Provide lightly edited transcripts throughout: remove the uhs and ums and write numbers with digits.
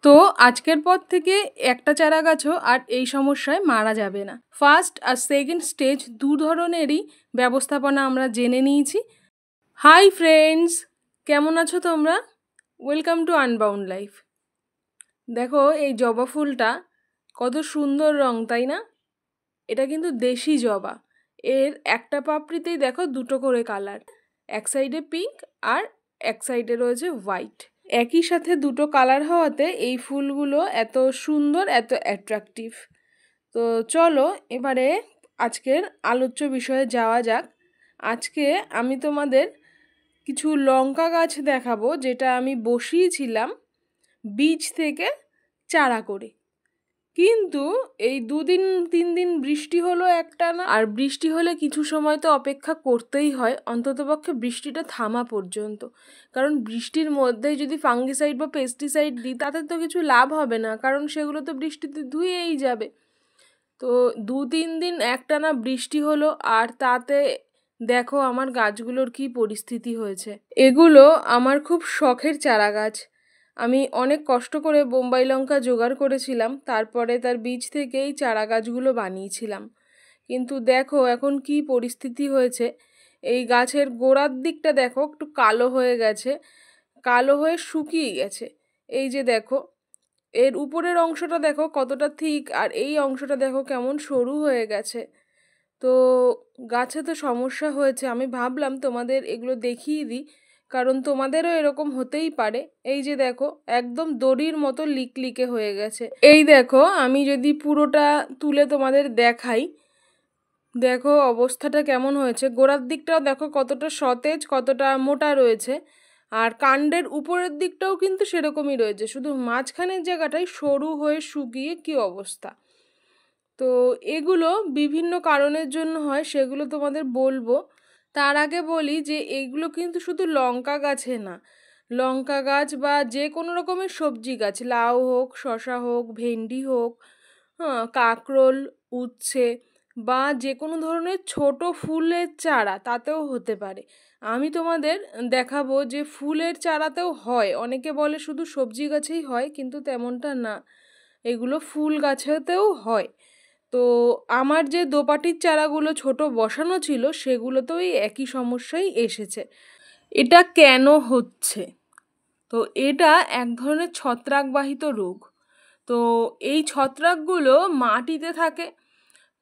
তো আজকের পর থেকে একটা চারা গাছও আর এই সমস্যায় মারা যাবে না। ফার্স্ট আর সেকেন্ড স্টেজ দু ধরনেরই ব্যবস্থাপনা আমরা জেনে নিয়েছি। হাই ফ্রেন্ডস, কেমন আছো তোমরা? Welcome to unbound life. দেখো এই জবা ফুলটা কত সুন্দর রং, তাই না? এটা কিন্তু দেশি জবা। এর একটা পাপড়িতেই দেখো দুটো করে কালার, এক সাইডে পিঙ্ক আর এক সাইডে রয়েছে হোয়াইট। একই সাথে দুটো কালার হওয়াতে এই ফুলগুলো এত সুন্দর, এত অ্যাট্রাকটিভ। তো চলো এবারে আজকের আলোচ্য বিষয়ে যাওয়া যাক। আজকে আমি তোমাদের কিছু লঙ্কা গাছ দেখাবো, যেটা আমি বসিয়েছিলাম বীজ থেকে চারা করে। কিন্তু এই 2-3 দিন বৃষ্টি হলো একটানা, আর বৃষ্টি হলে কিছু সময় তো অপেক্ষা করতেই হয়, অন্ততপক্ষে বৃষ্টিটা থামা পর্যন্ত। কারণ বৃষ্টির মধ্যেই যদি ফাঙ্গিসাইড বা পেস্টিসাইড দিই তাতে তো কিছু লাভ হবে না, কারণ সেগুলো তো বৃষ্টিতে ধুয়েই যাবে। তো 2-3 দিন একটানা বৃষ্টি হলো, আর তাতে দেখো আমার গাছগুলোর কি পরিস্থিতি হয়েছে। এগুলো আমার খুব শখের চারা গাছ। আমি অনেক কষ্ট করে বোম্বাই লঙ্কা জোগাড় করেছিলাম, তারপরে তার বীজ থেকেই চারা গাছগুলো বানিয়েছিলাম। কিন্তু দেখো এখন কি পরিস্থিতি হয়েছে। এই গাছের গোড়ার দিকটা দেখো একটু কালো হয়ে গেছে, কালো হয়ে শুকিয়ে গেছে। এই যে দেখো এর উপরের অংশটা দেখো কতটা থিক, আর এই অংশটা দেখো কেমন সরু হয়ে গেছে। তো গাছে তো সমস্যা হয়েছে। আমি ভাবলাম তোমাদের এগুলো দেখিয়ে দিই, কারণ তোমাদেরও এরকম হতেই পারে। এই যে দেখো একদম দড়ির মতো লিকলিকে হয়ে গেছে। এই দেখো আমি যদি পুরোটা তুলে তোমাদের দেখাই, দেখো অবস্থাটা কেমন হয়েছে। গোড়ার দিকটাও দেখো কতটা সতেজ, কতটা মোটা রয়েছে, আর কাণ্ডের উপরের দিকটাও কিন্তু সেরকমই রয়েছে, শুধু মাঝখানের জায়গাটাই সরু হয়ে শুকিয়ে কি অবস্থা। তো এগুলো বিভিন্ন কারণের জন্য হয়, সেগুলো তোমাদের বলবো। তার আগে বলি যে এগুলো কিন্তু শুধু লঙ্কা গাছে না, লঙ্কা গাছ বা যে কোনো রকমের সবজি গাছ, লাউ হোক, শসা হোক, ভেন্ডি হোক, কাঁকরোল, উচ্ছে বা যে কোনো ধরনের ছোট ফুলের চারা তাতেও হতে পারে। আমি তোমাদের দেখাবো যে ফুলের চারাতেও হয়। অনেকে বলে শুধু সবজি গাছেই হয়, কিন্তু তেমনটা না, এগুলো ফুল গাছেতেও হয়। তো আমার যে দোপাটির চারাগুলো ছোট বসানো ছিল সেগুলোতেও এই একই সমস্যাই এসেছে। এটা কেন হচ্ছে? তো এটা এক ধরনের ছত্রাকবাহিত রোগ। তো এই ছত্রাকগুলো মাটিতে থাকে,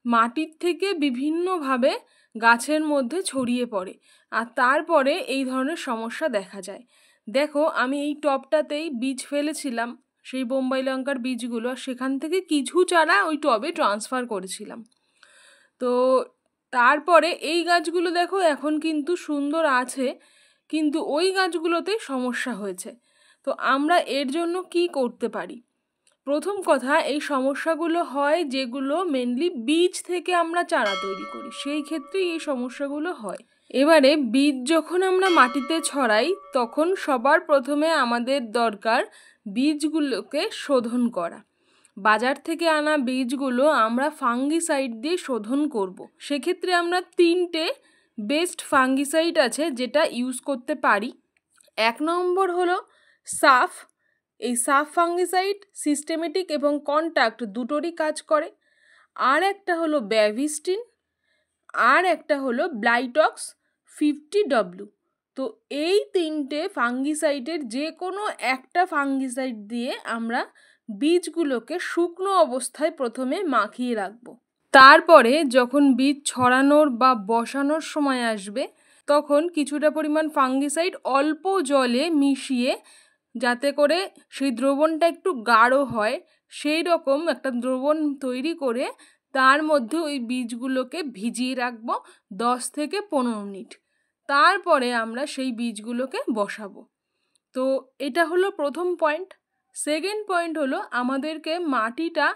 মাটির থেকে বিভিন্নভাবে গাছের মধ্যে ছড়িয়ে পড়ে, আর তারপরে এই ধরনের সমস্যা দেখা যায়। দেখো আমি এই টবটাতেই বীজ ফেলেছিলাম, সেই বোম্বাই লঙ্কার বীজগুলো, সেখান থেকে কিছু চারা ওই টবে ট্রান্সফার করেছিলাম। তো তারপরে এই গাছগুলো দেখো এখন কিন্তু সুন্দর আছে, কিন্তু ওই গাছগুলোতে সমস্যা হয়েছে। তো আমরা এর জন্য কি করতে পারি? প্রথম কথা, এই সমস্যাগুলো হয় যেগুলো মেনলি বীজ থেকে আমরা চারা তৈরি করি, সেই ক্ষেত্রেই এই সমস্যাগুলো হয়। এবারে বীজ যখন আমরা মাটিতে ছড়াই তখন সবার প্রথমে আমাদের দরকার বীজগুলোকে শোধন করা। বাজার থেকে আনা বীজগুলো আমরা ফাঙ্গিসাইড দিয়ে শোধন করব। সেক্ষেত্রে আমরা 3টে বেস্ট ফাঙ্গিসাইড আছে যেটা ইউজ করতে পারি। 1 নম্বর হলো সাফ। এই সাফ ফাঙ্গিসাইড সিস্টেমেটিক এবং কন্ট্যাক্ট দুটোরই কাজ করে। আর একটা হলো ব্যাভিস্টিন, আর একটা হলো ব্লাইটক্স 50W। তো এই 3টে ফাঙ্গিসাইডের যে কোনো একটা ফাঙ্গিসাইড দিয়ে আমরা বীজগুলোকে শুকনো অবস্থায় প্রথমে মাখিয়ে রাখবো। তারপরে যখন বীজ ছড়ানোর বা বসানোর সময় আসবে তখন কিছুটা পরিমাণ ফাঙ্গিসাইড অল্প জলে মিশিয়ে, যাতে করে সেই দ্রবণটা একটু গাঢ় হয়, সেই রকম একটা দ্রবণ তৈরি করে তার মধ্যে ওই বীজগুলোকে ভিজিয়ে রাখবো 10 থেকে 15 মিনিট। তারপরে আমরা সেই বীজগুলোকে বসাবো। তো এটা হলো প্রথম পয়েন্ট। সেকেন্ড পয়েন্ট হলো আমাদেরকে মাটিটা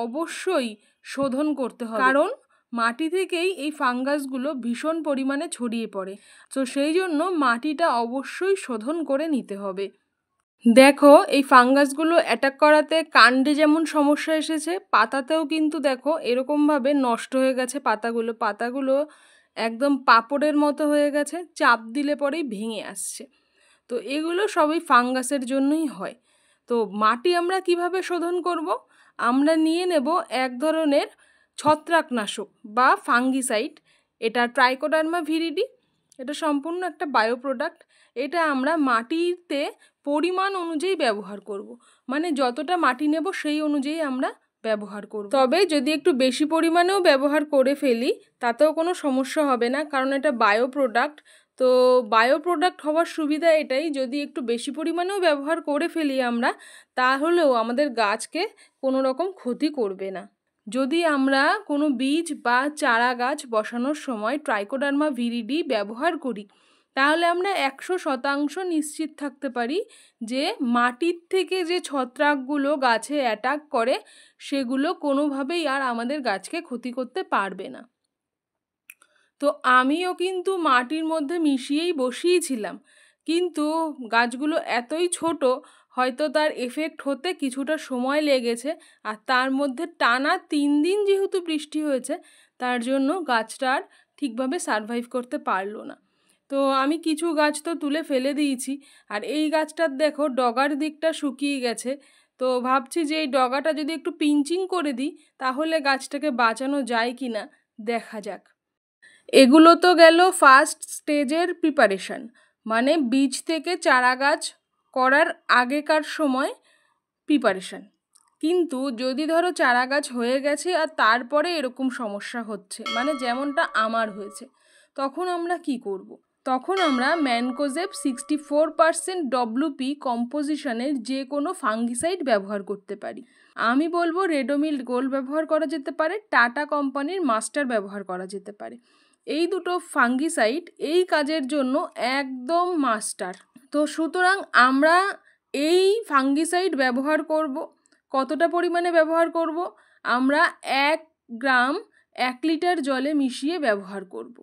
অবশ্যই শোধন করতে হবে, কারণ মাটি থেকেই এই ফাঙ্গাসগুলো ভীষণ পরিমাণে ছড়িয়ে পড়ে। তো সেই জন্য মাটিটা অবশ্যই শোধন করে নিতে হবে। দেখো এই ফাঙ্গাসগুলো অ্যাটাক করাতে কাণ্ডে যেমন সমস্যা এসেছে, পাতাতেও কিন্তু দেখো এরকমভাবে নষ্ট হয়ে গেছে পাতাগুলো একদম পাপড়ের মতো হয়ে গেছে, চাপ দিলে পরেই ভেঙে আসছে। তো এগুলো সবই ফাঙ্গাসের জন্যই হয়। তো মাটি আমরা কিভাবে শোধন করব? আমরা নিয়ে নেব এক ধরনের ছত্রাকনাশক বা ফাঙ্গিসাইড, এটা ট্রাইকোডার্মা ভিরিডি। এটা সম্পূর্ণ একটা বায়ো প্রোডাক্ট। এটা আমরা মাটিতে পরিমাণ অনুযায়ী ব্যবহার করব, মানে যতটা মাটি নেব সেই অনুযায়ী আমরা ব্যবহার করব। তবে যদি একটু বেশি পরিমাণেও ব্যবহার করে ফেলি তাতেও কোনো সমস্যা হবে না, কারণ এটা বায়ো প্রোডাক্ট। তো বায়ো প্রোডাক্ট হওয়ার সুবিধা এটাই, যদি একটু বেশি পরিমাণেও ব্যবহার করে ফেলি আমরা, তাহলেও আমাদের গাছকে কোনো রকম ক্ষতি করবে না। যদি আমরা কোনো বীজ বা চারা গাছ বসানোর সময় ট্রাইকোডার্মা ভিরিডি ব্যবহার করি, তাহলে আমরা 100% নিশ্চিত থাকতে পারি যে মাটির থেকে যে ছত্রাকগুলো গাছে অ্যাটাক করে সেগুলো কোনোভাবেই আর আমাদের গাছকে ক্ষতি করতে পারবে না। তো আমিও কিন্তু মাটির মধ্যে মিশিয়েই বসিয়েছিলাম, কিন্তু গাছগুলো এতই ছোট, হয়তো তার এফেক্ট হতে কিছুটা সময় লেগেছে। আর তার মধ্যে টানা 3 দিন যেহেতু বৃষ্টি হয়েছে, তার জন্য গাছটা আর ঠিকভাবে সারভাইভ করতে পারলো না। তো আমি কিছু গাছ তো তুলে ফেলে দিয়েছি, আর এই গাছটার দেখো ডগার দিকটা শুকিয়ে গেছে। তো ভাবছি যে এই ডগাটা যদি একটু পিঞ্চিং করে দিই তাহলে গাছটাকে বাঁচানো যায় কি না, দেখা যাক। এগুলো তো গেল ফার্স্ট স্টেজের প্রিপারেশান, মানে বীজ থেকে চারা গাছ করার আগেকার সময় প্রিপারেশান। কিন্তু যদি ধরো চারা গাছ হয়ে গেছে আর তারপরে এরকম সমস্যা হচ্ছে, মানে যেমনটা আমার হয়েছে, তখন আমরা কি করব? তখন আমরা ম্যানকোজেব 64% WP কম্পোজিশনের যে কোনো ফাঙ্গিসাইড ব্যবহার করতে পারি। আমি বলবো রেডোমিল গোল্ড ব্যবহার করা যেতে পারে, টাটা কোম্পানির মাস্টার ব্যবহার করা যেতে পারে। এই দুটো ফাঙ্গিসাইড এই কাজের জন্য একদম মাস্টার। তো সুতরাং আমরা এই ফাঙ্গিসাইড ব্যবহার করব। কতটা পরিমাণে ব্যবহার করব? আমরা 1 গ্রাম 1 লিটার জলে মিশিয়ে ব্যবহার করব।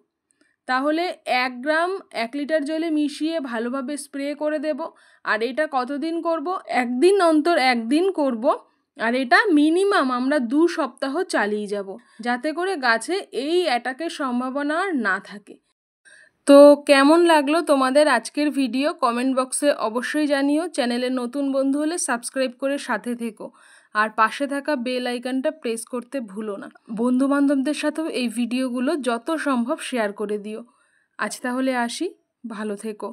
তাহলে 1 গ্রাম 1 লিটার জলে মিশিয়ে ভালোভাবে স্প্রে করে দেব। আর এটা কতদিন করব? 1 দিন অন্তর 1 দিন করব। আর এটা মিনিমাম আমরা 2 সপ্তাহ চালিয়ে যাব, যাতে করে গাছে এই অ্যাটাকের সম্ভাবনা আর না থাকে। তো কেমন লাগলো তোমাদের আজকের ভিডিও কমেন্ট বক্সে অবশ্যই জানিও। চ্যানেলে নতুন বন্ধু হলে সাবস্ক্রাইব করে সাথে থেকো, আর পাশে থাকা বেল আইকনটা প্রেস করতে ভুলো না। বন্ধু বান্ধবদের সাথেও এই ভিডিওগুলো যত সম্ভব শেয়ার করে দিও। আজ তাহলে আসি, ভালো থেকো।